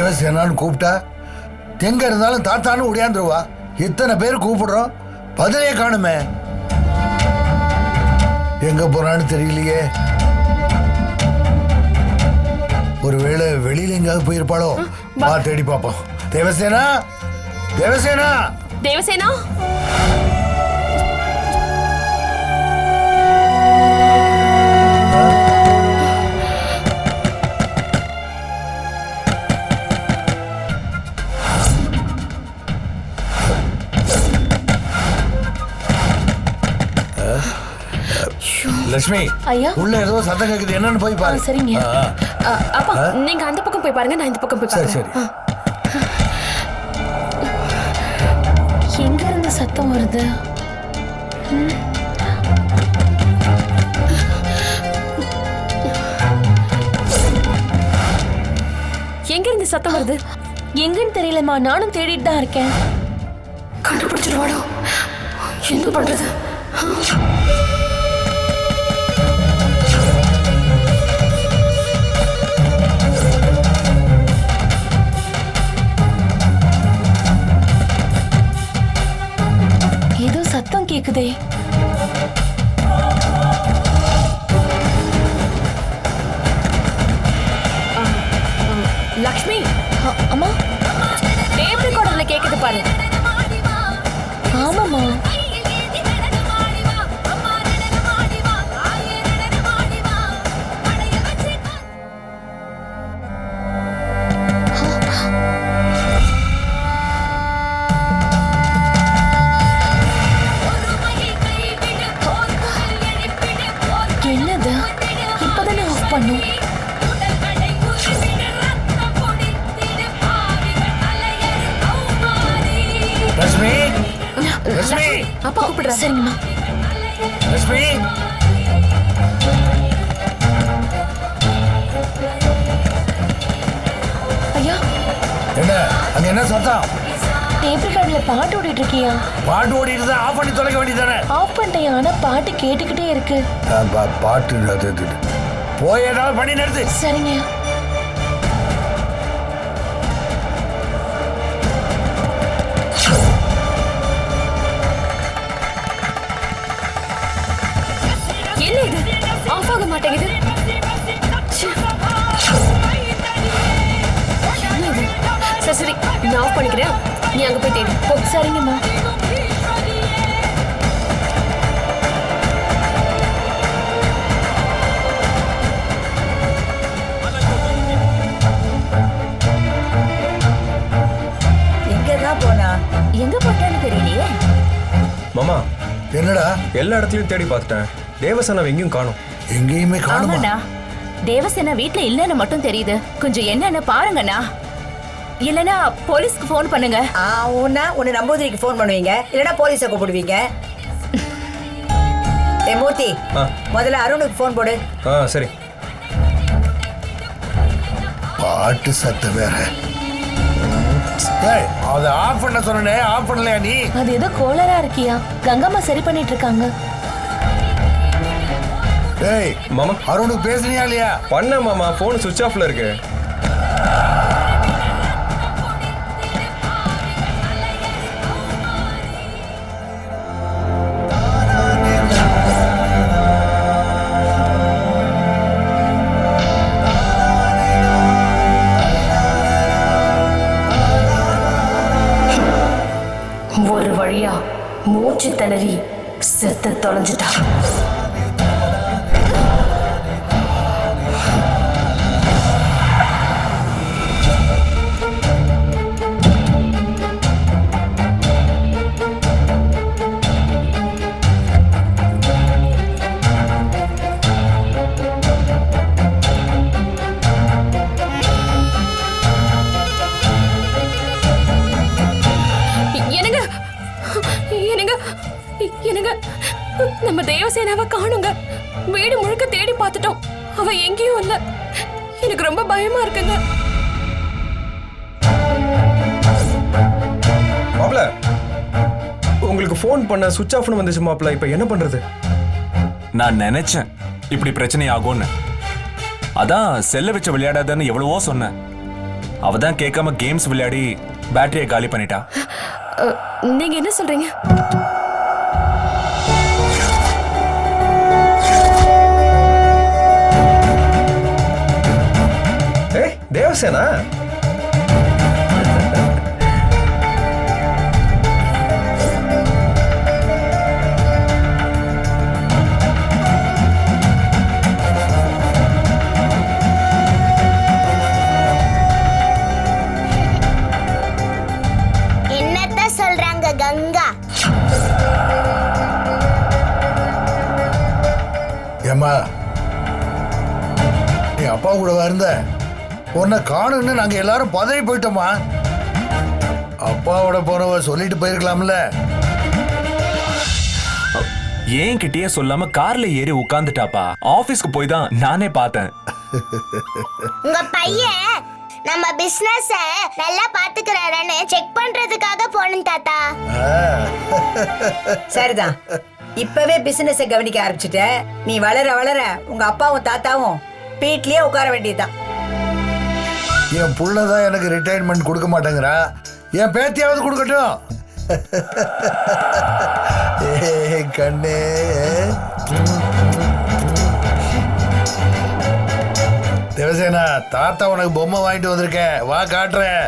தேவசேனான்னு கூப்பிட்டா எங்க இருந்தாலும் தாத்தான்னு ஓடியாந்துருவா. இத்தனை பேர் கூப்பிடுறோம், பதிலே காணுமே. எங்க போறான்னு தெரியலையே. ஒருவேளை வெளியில எங்காவது போயிருப்பாளோ? வா தேடி பாப்போம். தேவசேனா, தேவசேனா, தேவசேனா. லட்சுமி, ஐயா, உள்ள ஏதோ சத்தம் கேக்குது, என்னன்னு போய் பாரு. சரிங்க. அப்பா, நீங்க அந்த பக்கம் போய் பாருங்க, நான் இந்த பக்கம் போய் சரி பாருங்க. சரி. எங்க இருந்து சத்தம் வருது? எங்க இருந்து சத்தம் வருது? எங்கன்னு தெரியலமா, நானும் தேடிட்டு தான் இருக்கேன். கண்டுபிடிச்சிருவாடோ? என்ன பண்றது? ஏதோ சத்தம் கேக்குதே. லக்ஷ்மி, அம்மா, டேப் ரெக்கார்டர்ல கேக்குது பாரு. ஆமாம்மா. என்னது? இப்பதானே ஆஃப் பண்ணும். லட்சுமி, லட்சுமி, அப்பா கூப்பிடுறா. சரிங்கம்மா. லட்சுமி, ஐயா, என்ன அங்க என்ன சத்தம்? டேப் ரெக்கார்டர்ல பாட்டு ஓடிட்டு இருக்கியா? பாட்டு ஓடிட்டு தான், ஆஃப் பண்ணி தொலைக்க வேண்டியதானே? ஆஃப் பண்ணிட்டேன், ஆனா பாட்டு கேட்டுக்கிட்டே இருக்கு. பாட்டு போய் ஏதாவது பண்ணி நிறுத்து. சரிங்க. என்ன இது? ஆஃப் ஆக மாட்டேங்குது. என்ன இது? சரி சரி, நான் ஆஃப் பண்ணிக்கிறேன், நீ அங்க போய் தேடு போ. சரிங்கம்மா. எங்க போட்டான்னு தெரியலையே. மாமா, என்னடா? எல்லா இடத்துலயும் தேடி பார்த்துட்டேன், தேவசேனா எங்கேயும் காணோம். எங்கேயுமே காணுமா? ஆமாண்ணா, தேவசேனா வீட்ல இல்லன்னு மட்டும் தெரியுது. கொஞ்சம் என்னன்னு பாருங்கண்ணா, இல்லனா போலீஸ்க்கு ஃபோன் பண்ணுங்க. உன்னை நம்பூதிரிக்கு ஃபோன் பண்ணுவீங்க, இல்லனா போலீஸை கூப்பிடுவீங்க. மூர்த்தி, முதல்ல அருணுக்கு ஃபோன் போடு. சரி. பாட்டு சத்தம் வேற. அதை ஆஃப் பண்ண சொன்னே, ஆஃப் பண்ணலையா நீ? அது ஏதோ கோளாரா இருக்கியா? கங்கம்மா சரி பண்ணிட்டு இருக்காங்க. டேய் மாமா, அருணுக்கு பேசுனியா இல்லையா? பண்ண மாமா, போன் சுவிட்ச் ஆஃப்ல இருக்கு. ஒரு வழியா மூச்சு திணறி செத்து தொலைஞ்சிட்டா. என்னங்க, நம்ம தேவசேனாவை காணுங்க. வீடு முழுக்க தேடி பார்த்துட்டோம், அவ எங்கேயும் இல்ல. எனக்கு ரொம்ப பயமா இருக்குங்க. மாப்ள, உங்களுக்கு ஃபோன் பண்ண சுவிட்ச் ஆஃப்னு வந்துச்சு மாப்ள. இப்போ என்ன பண்றது? நான் நினைச்சேன் இப்படி பிரச்சனை ஆகும்னு. அதான் செல்ல வச்சு விளையாடாதன்னு எவ்வளவோ சொன்னேன். அவ தான் கேட்காம கேம்ஸ் விளையாடி பேட்டரியை காலி பண்ணிட்டா. நீங்க என்ன சொல்றீங்க? ஏய் தேவசேனா, என்னத்த சொல்றாங்க கங்கா? ஏம்மா, நீ அப்பா கூடவா இருந்த? உன்னை காணுன்னு நாங்க எல்லாரும் பதறி போயிட்டோமா. அப்பாவோட போனவ சொல்லிட்டு போயிருக்கலாம்ல. ஏன் கிட்டயே சொல்லாம கார்ல ஏறி உட்கார்ந்துட்டாப்பா. ஆபீஸ்க்கு போய் தான் நானே பார்த்தேன். உங்க பையன் நம்ம பிசினஸ் நல்லா பாத்துக்கிறாருன்னு செக் பண்றதுக்காக போனேன் தாத்தா. சரிதான், இப்பவே பிசினஸ கவனிக்க ஆரம்பிச்சுட்ட. நீ வளர வளர உங்க அப்பாவும் தாத்தாவும் வீட்லயே உட்கார வேண்டியதுதான். என் புள்ளதான் எனக்கு ரிட்டையர்மெண்ட் கொடுக்க மாட்டேங்கிறா, என் பேத்தியாவது கொடுக்கட்டும். ஏய் கண்ணே, தேவசேனா, தாத்தா உனக்கு பொம்மை வாங்கிட்டு வந்திருக்கேன், வா காட்டுறேன்.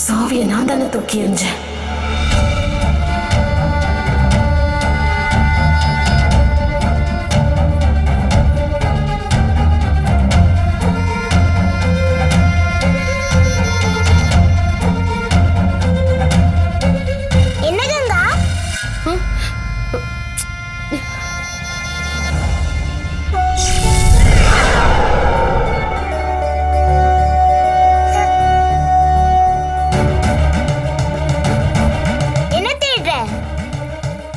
சாவியை நான் தானே தூக்கி எறிஞ்சேன். என்ன கங்கா? என்ன தேடுற?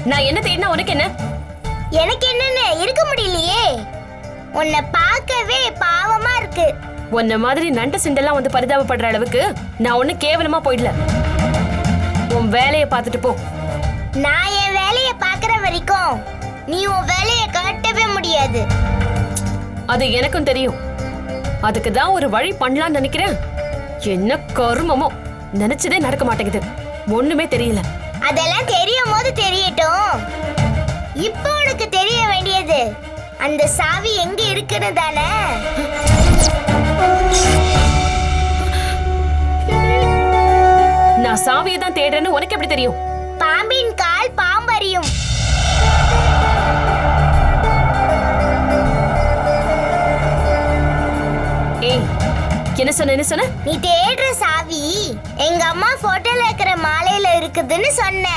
நான் என்ன தேடினா உனக்கு என்ன? எனக்கு என்னன்னு இருக்க முடியலையே. உன்னை பார்க்கவே பாவமா இருக்கு. உன்ன மாதிரி நண்டு சிண்டெல்லாம் வந்து பரிதாபப்படுற அளவுக்கு நான் ஒண்ணு கேவலமா போயிடல. உன் வேலையை பார்த்துட்டு போ. நான் என் வேலையை பார்க்குற வரைக்கும் நீ உன் வேலையை காட்டவே முடியாது. அது எனக்கும் தெரியும். அதுக்கு தான் ஒரு வழி பண்ணலாம்னு நினைக்கிறேன். என்ன கருமமோ, நினைச்சதே நடக்க மாட்டேங்குது. ஒண்ணுமே தெரியல. அதெல்லாம் தெரியும் போது தெரியட்டும். இப்போ உனக்கு தெரிய வேண்டியது அந்த சாவி எங்க இருக்குன்னு தானே. நான் சாவியை தான் தேடுறேன்னு உனக்கு எப்படி தெரியும்? பாம்பின் கால் பாம்பறியும். ஏய், என்ன சொன்ன? நீ தேடுற சாவி எங்க அம்மா போட்டோல இருக்கிற மாலையில இருக்குதுன்னு சொன்ன.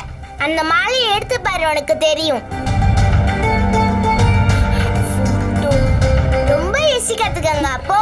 அந்த மாலையை எடுத்து பாரு, உனக்கு தெரியும். ரொம்ப யோசிக்கிறதுக்குங்க அப்போ.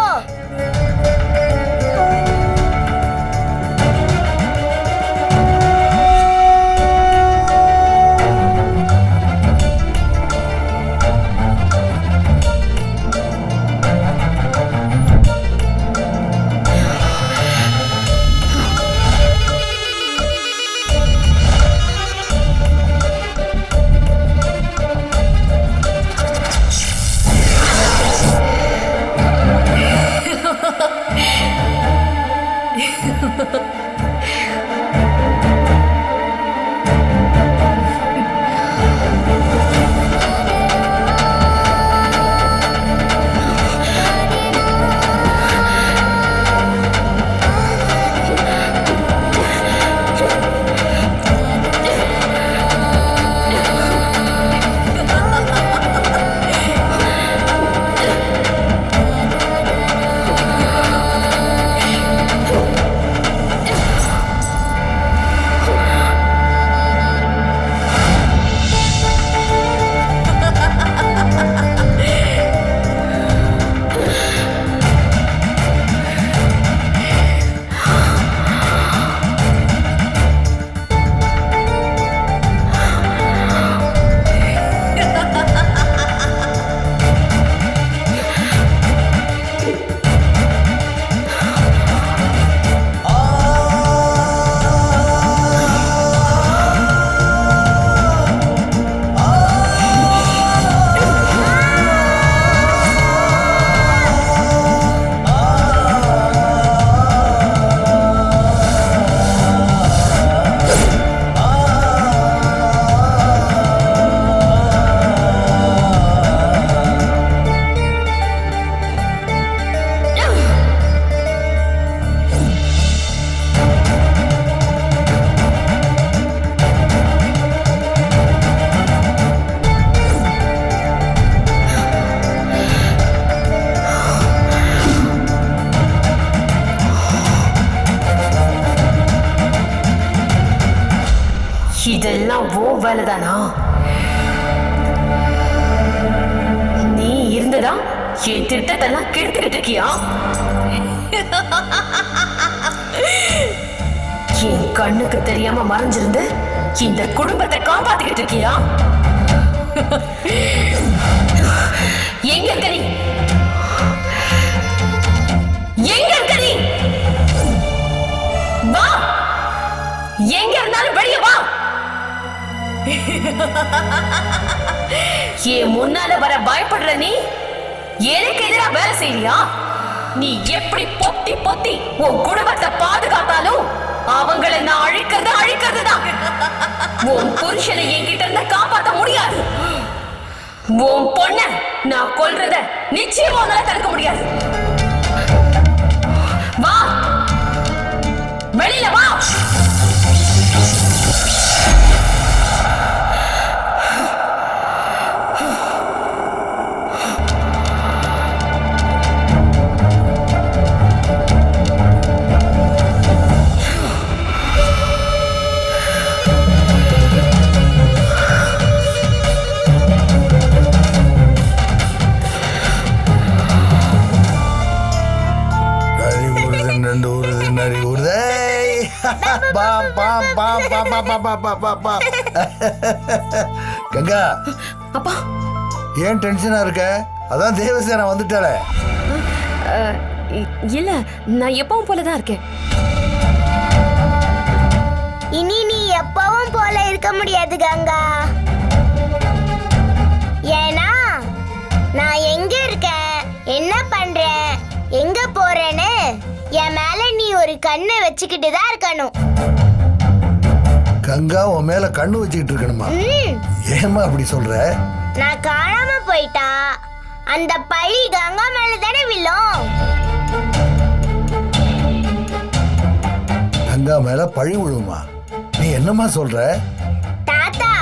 உன் வேலைதானா? நீ இருந்ததா என் திட்டத்தெல்லாம் கெடுத்துக்கிட்டு இருக்கியா? என் கண்ணுக்கு தெரியாம மறைஞ்சிருந்து இந்த குடும்பத்தை காப்பாத்திக்கிட்டு இருக்கியா? எங்க இருக்க நீ? எங்க இருக்க நீ? வா, எங்க இருந்தாலும் வெளியே வா. என் முன்னால வர பயப்படுற நீ எனக்கு எதிராக வேலை செய்யறியா? நீ எப்படி பொத்தி பொத்தி உன் குடும்பத்தை பாதுகாத்தாலும் அவங்களை நான் அழிக்கிறதுதான். உன் புருஷனை என்கிட்ட இருந்து காப்பாற்ற முடியாது. உன் பொண்ண நான் கொல்றத நிச்சயமா உன்னால தடுக்க முடியாது. வா, வெளியில வா. கங்கா, அப்பா, ஏன் டென்ஷனா இருக்க? அதான் தேவசேனா வந்துட்டாளே. இல்ல, நான் எப்பவும் போலதான் இருக்கேன். இனி நீ எப்பவும் போல இருக்க முடியாது கங்கா. ஏன்னா நான் எங்க இருக்கேன், என்ன பண்றேன், எங்க போறேன்னு என் மேல நீ ஒரு கண்ணை வச்சுக்கிட்டு தான் இருக்கணும். கங்கா உன் மேல கண்ணு வச்சுக்கிட்டு இருக்கணுமா? ஏமா அப்படி சொல்ற? நான் காணாம போயிட்டா அந்த பழி கங்கா மேல தானே விழும். கங்கா மேல பழி விழுமா? நீ என்னமா சொல்ற? தாத்தா,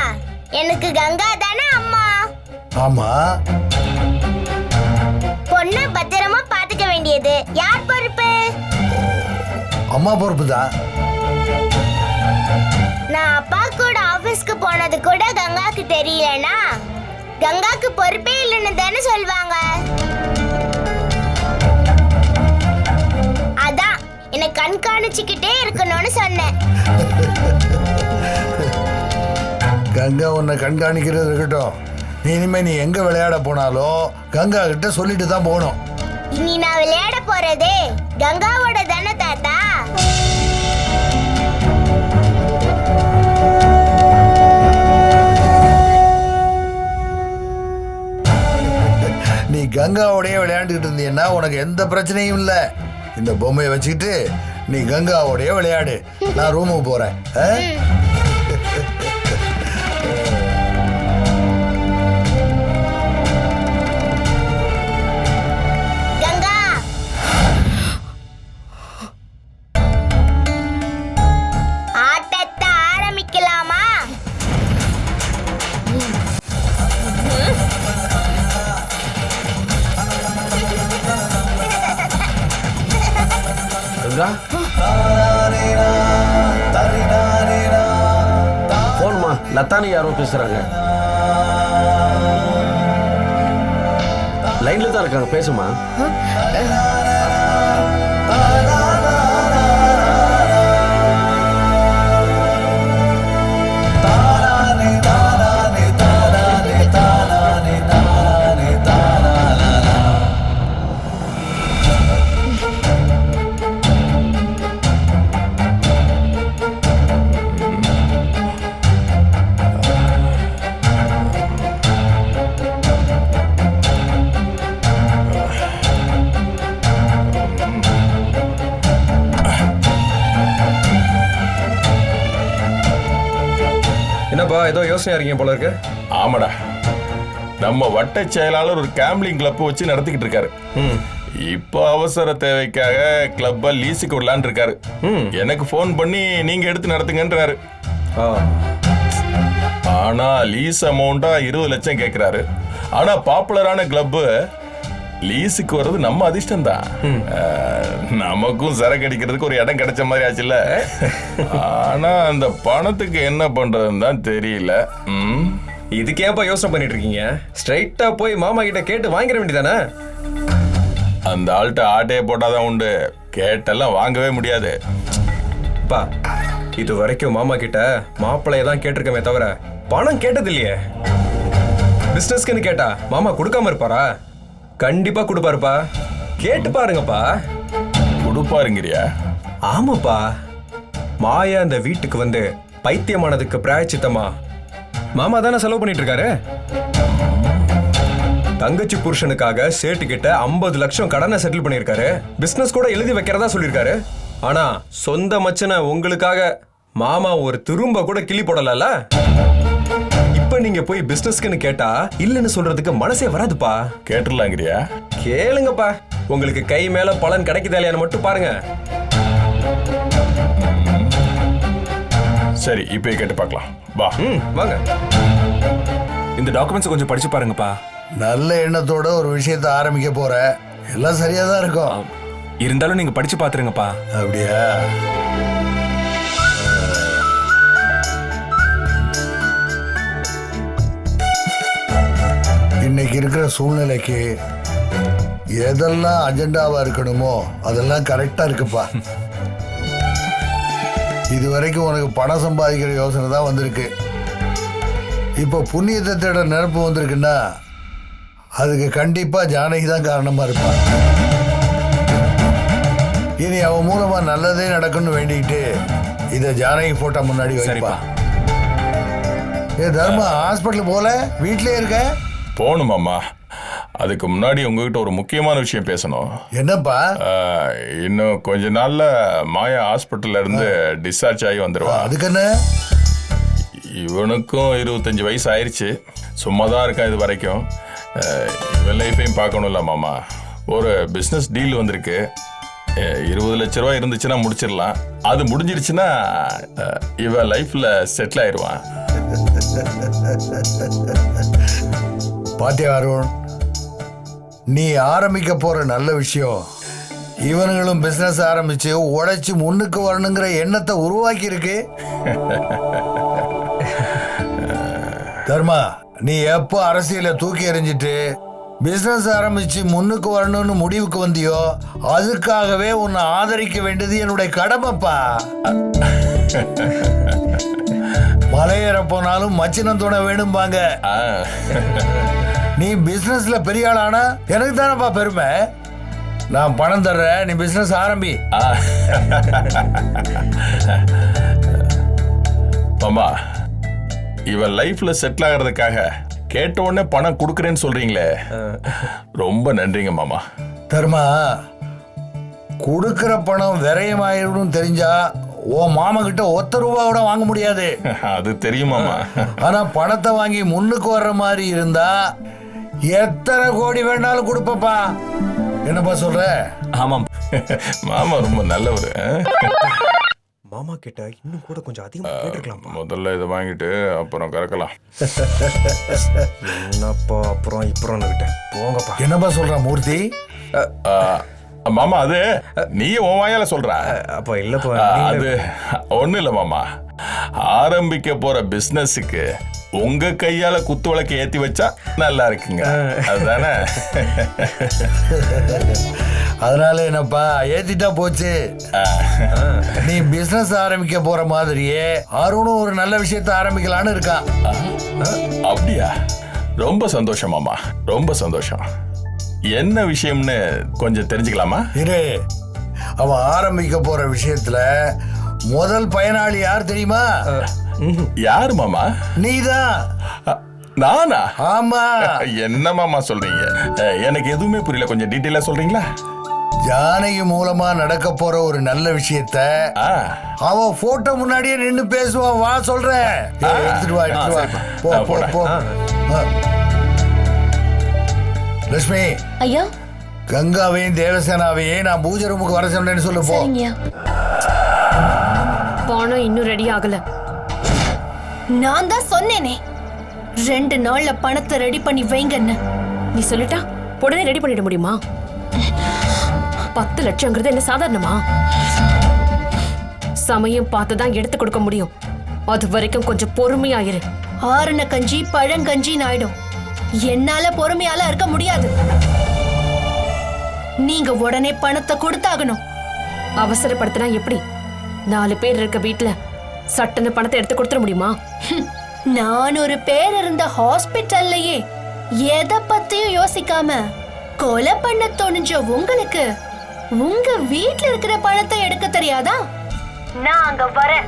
எனக்கு கங்கா தானே அம்மா. ஆமா, பொண்ணு பத்திரமா பாத்துக்க வேண்டியது யார் பொறுப்பு? அம்மா பொறுப்புதான். நான் அப்பா கூட ஆபீஸ்க்கு போனது கூட கங்காக்கு தெரியலனா கங்காக்கு பொறுப்பே இல்லைன்னு தானே சொல்வாங்க. அதான் என்னை கண்காணிச்சுக்கிட்டே இருக்கணும்னு சொன்னேன். கங்கா உன்னை கண்காணிக்கிறது இருக்கட்டும். இனிமே நீ எங்க விளையாட போனாலும் கங்கா கிட்ட சொல்லிட்டு தான் போகணும். இனி நான் விளையாட போறதே கங்காவோட தானே தாத்தா. நீ கங்காவோடய விளையாண்டுக்கிட்டு இருந்தீன்னா உனக்கு எந்த பிரச்சனையும் இல்லை. இந்த பொம்மையை வச்சுக்கிட்டு நீ கங்காவோடய விளையாடு. நான் ரூமுக்கு போறேன். கங்கா, ஆட்டத்தை ஆரம்பிக்கலாமா? கங்கா, போன்மா, லத்தானி யாரோ பேசுறாங்க. லைன்ல தான் இருக்காங்க, பேசுமா. என்னப்பா ஏதோ யோசனையா இருக்கீங்க போல இருக்கு? ஆமாடா, நம்ம வட்ட செயலாளர் ஒரு கேம்பிளிங் கிளப் வச்சு நடத்திக்கிட்டு இருக்காரு. இப்போ அவசர தேவைக்காக கிளப்பை லீஸுக்கு விடலான்னு இருக்காரு. எனக்கு ஃபோன் பண்ணி நீங்க எடுத்து நடத்துங்கன்றாரு. ஆனா லீஸ் அமௌண்டா 20 லட்சம் கேட்கிறாரு. ஆனா பாப்புலரான கிளப்பு லீஸுக்கு வர்றது நம்ம அதிர்ஷ்டம் தான். நமக்கும் சரக்கு அடிக்கிறதுக்கு ஒரு இடம் கிடைச்ச மாதிரி ஆச்சுல்ல. ஆனா அந்த பணத்துக்கு என்ன பண்றதுன்னு தான் தெரியல. இதுக்கேப்பா யோசனை பண்ணிட்டு இருக்கீங்க? ஸ்ட்ரைட்டா போய் மாமா கிட்ட கேட்டு வாங்கிட வேண்டியதானே? அந்த ஆள்கிட்ட ஆட்டையை போட்டாதான் உண்டு, கேட்டெல்லாம் வாங்கவே முடியாது. பா, இது வரைக்கும் மாமா கிட்ட மாப்பிள்ளைய தான் கேட்டிருக்கமே தவிர பணம் கேட்டது இல்லையே. பிசினஸ்க்குன்னு கேட்டா மாமா கொடுக்காம இருப்பாரா? கண்டிப்பா கொடுப்பாருப்பா. கேட்டு பாருங்கப்பா. கொடுப்பாருங்கிறியா? ஆமாப்பா, மாயா அந்த வீட்டுக்கு வந்து பைத்தியமானதுக்கு பிராயச்சித்தமா மாமா தானே செலவு பண்ணிட்டு இருக்காரு. தங்கச்சி புருஷனுக்காக சேட்டு கிட்ட 50 லட்சம் கடனை செட்டில் பண்ணிருக்காரு. பிசினஸ் கூட எழுதி வைக்கிறதா சொல்லிருக்காரு. ஆனா சொந்த மச்சனை உங்களுக்காக மாமா ஒரு திரும்ப கூட கிளி போடல. இப்ப நீங்க போய் பிசினஸ்க்குன்னு கேட்டா இல்லன்னு சொல்றதுக்கு மனசே வராதுப்பா. கேட்டுடலாங்கிறியா? கேளுங்கப்பா, உங்களுக்கு கை மேல பலன் கிடைக்குதா இல்லையான்னு மட்டும் பாருங்க. சரி, இப்பயே கேட்டு பார்க்கலாம். வா. வாங்க. இந்த டாக்குமெண்ட்ஸ் கொஞ்சம் படிச்சு பாருங்கப்பா. நல்ல எண்ணத்தோட ஒரு விஷயத்தை ஆரம்பிக்க போற, எல்லாம் சரியா தான் இருக்கும். இருந்தாலும் நீங்க படிச்சு பாத்துருங்கப்பா. அப்படியா? இன்னைக்கு இருக்கிற சூழ்நிலைக்கு எதெல்லாம் அஜெண்டாவா இருக்கணுமோ அதெல்லாம் கரெக்டா இருக்குப்பா. இது வரைக்கும் உனக்கு பணம் சம்பாதிக்கிற யோசனை தான் வந்திருக்கு. இப்போ புண்ணியத்தை தேட நினைப்பு வந்திருக்குன்னா அதுக்கு கண்டிப்பா ஜானகி தான் காரணமா இருப்பா. இனி அவன் மூலமா நல்லதே நடக்கும்னு வேண்டிக்கிட்டு இத ஜானகி போட்டோ முன்னாடி வைப்பா. ஏ தர்மா, ஹாஸ்பிட்டல் போல வீட்லயே இருக்க? போகணுமாம்மா. அதுக்கு முன்னாடி உங்ககிட்ட ஒரு முக்கியமான விஷயம் பேசணும். என்னப்பா? இன்னும் கொஞ்ச நாள்ல மாயா ஹாஸ்பிட்டல்ல இருந்து டிஸ்சார்ஜ் ஆகி வந்துருவா. அதுக்கு என்ன? இவனுக்கும் 25 வயசு ஆயிடுச்சு. சும்மா தான் இருக்கான் இது வரைக்கும். இவன் லைஃபையும் பார்க்கணும்ல மாமா. ஒரு பிஸ்னஸ் டீல் வந்திருக்கு. 20 லட்ச ரூபா இருந்துச்சுன்னா முடிச்சிடலாம். அது முடிஞ்சிருச்சுன்னா இவன் லைஃப்ல செட்டில் ஆயிடுவான். பாத்தியா அருண், நீ ஆரம்பிக்க போற நல்ல விஷயம் இவனுங்களும் பிசினஸ் ஆரம்பிச்சு உழைச்சு முன்னுக்கு வரணுங்கிற எண்ணத்தை உருவாக்கி இருக்கு. தர்மா, நீ எப்போ அரசியலை தூக்கி எறிஞ்சிட்டு பிசினஸ் ஆரம்பிச்சு முன்னுக்கு வரணும்னு முடிவுக்கு வந்தியோ அதுக்காகவே உன்னை ஆதரிக்க வேண்டியது என்னுடைய கடமைப்பா. மலையேற போனாலும் மச்சினம் துணை வேணும்பாங்க. நீ பிசினஸ்ல பெரிய ஆளானா எனக்கு தானப்பா பெருமை. நான் பணம் தர்றேன், நீ பிசினஸ் ஆரம்பி. மாமா, இவன் லைஃப்ல செட்டில் ஆகிறதுக்காக கேட்ட உடனே பணம் கொடுக்குறேன்னு சொல்றீங்களே, ரொம்ப நன்றிங்க மாமா. தர்மா, கொடுக்கிற பணம் விரயமாயிடும் தெரிஞ்சா உன் மாமா கிட்ட 1 ரூபா கூட வாங்க முடியாது. அது தெரியுமாமா. ஆனா பணத்தை வாங்கி முன்னுக்கு வர்ற மாதிரி இருந்தா எத்தனை கோடி வேணாலும் கொடுப்பப்பா. என்னப்பா சொல்ற? ஆமாம் மாமா ரொம்ப நல்லவர். மாமா கிட்ட இன்னும் கூட கொஞ்சம் அதிகமா கேட்டுக்கலாம். முதல்ல இதை வாங்கிட்டு அப்புறம் கறக்கலாம். என்னப்பா அப்புறம் இப்புறம் கிட்ட போங்கப்பா. என்னப்பா சொல்ற மூர்த்தி? மாமா, அது நீ உன் வாயால சொல்ற. அப்ப இல்லப்பா, அது ஒண்ணு இல்ல மாமா. ஆரம்பிக்க போற பிசினஸுக்கு உங்க கையால குத்து விளக்கு ஏத்தி வச்சா நல்லா இருக்குங்க. அதுதானே? அதனால என்னப்பா, ஏத்திட்டா போச்சு. நீ பிசினஸ் ஆரம்பிக்க போற மாதிரியே அருணும் ஒரு நல்ல விஷயத்த ஆரம்பிக்கலான்னு இருக்கான். அப்படியா? ரொம்ப சந்தோஷம் மாமா, ரொம்ப சந்தோஷம். என்ன விஷயம்னு கொஞ்சம் தெரிஞ்சுக்கலாமா? இரு, அவன் ஆரம்பிக்க போற விஷயத்துல முதல் பயனாளி யார் தெரியுமா? யாரு மாமா? நீதான். நானா? ஆமா. என்ன மாமா சொல்றீங்க? எனக்கு எதுவுமே புரியல, கொஞ்சம் டீட்டெயிலா சொல்றீங்களா? ஜானகி மூலமா நடக்க போற ஒரு நல்ல விஷயத்த அவன் போட்டோ முன்னாடியே நின்னு பேசுவான். வா சொல்றேன். எடுத்துட்டு வா, எடுத்துட்டு வா. போ போ போ. லட்சுமி, ஐயா, கங்காவையும் தேவசேனாவையும் நான் பூஜை ரூமுக்கு வர சொன்னேன்னு சொல்லு. போ. பணம் இன்னும் ரெடி ஆகல. நான் தான் சொன்னேனே 2 நாள்ல பணத்தை ரெடி பண்ணி வைங்கன்னு. நீ சொல்லிட்டா உடனே ரெடி பண்ணிட முடியுமா? 10 லட்சம்ங்கிறது என்ன சாதாரணமா? சமயம் பார்த்து தான் எடுத்து கொடுக்க முடியும். அது வரைக்கும் கொஞ்சம் பொறுமையாயிரு. ஆறுன கஞ்சி பழங்கஞ்சின்னு ஆயிடும். என்னால பொறுமையால இருக்க முடியாது. நீங்க உடனே பணத்தை கொடுத்தாகணும். அவசரப்படுத்தினா எப்படி? 4 பேர் இருக்க வீட்டுல சட்டுன்னு பணத்தை எடுத்து கொடுத்துட முடியுமா? நான் ஒரு பேர் இருந்த ஹாஸ்பிட்டல்லையே எதை பத்தியும் யோசிக்காம கொலை பண்ண துணிஞ்ச உங்களுக்கு உங்க வீட்ல இருக்கிற பணத்தை எடுக்க தெரியாதா? நான் அங்க வரேன்.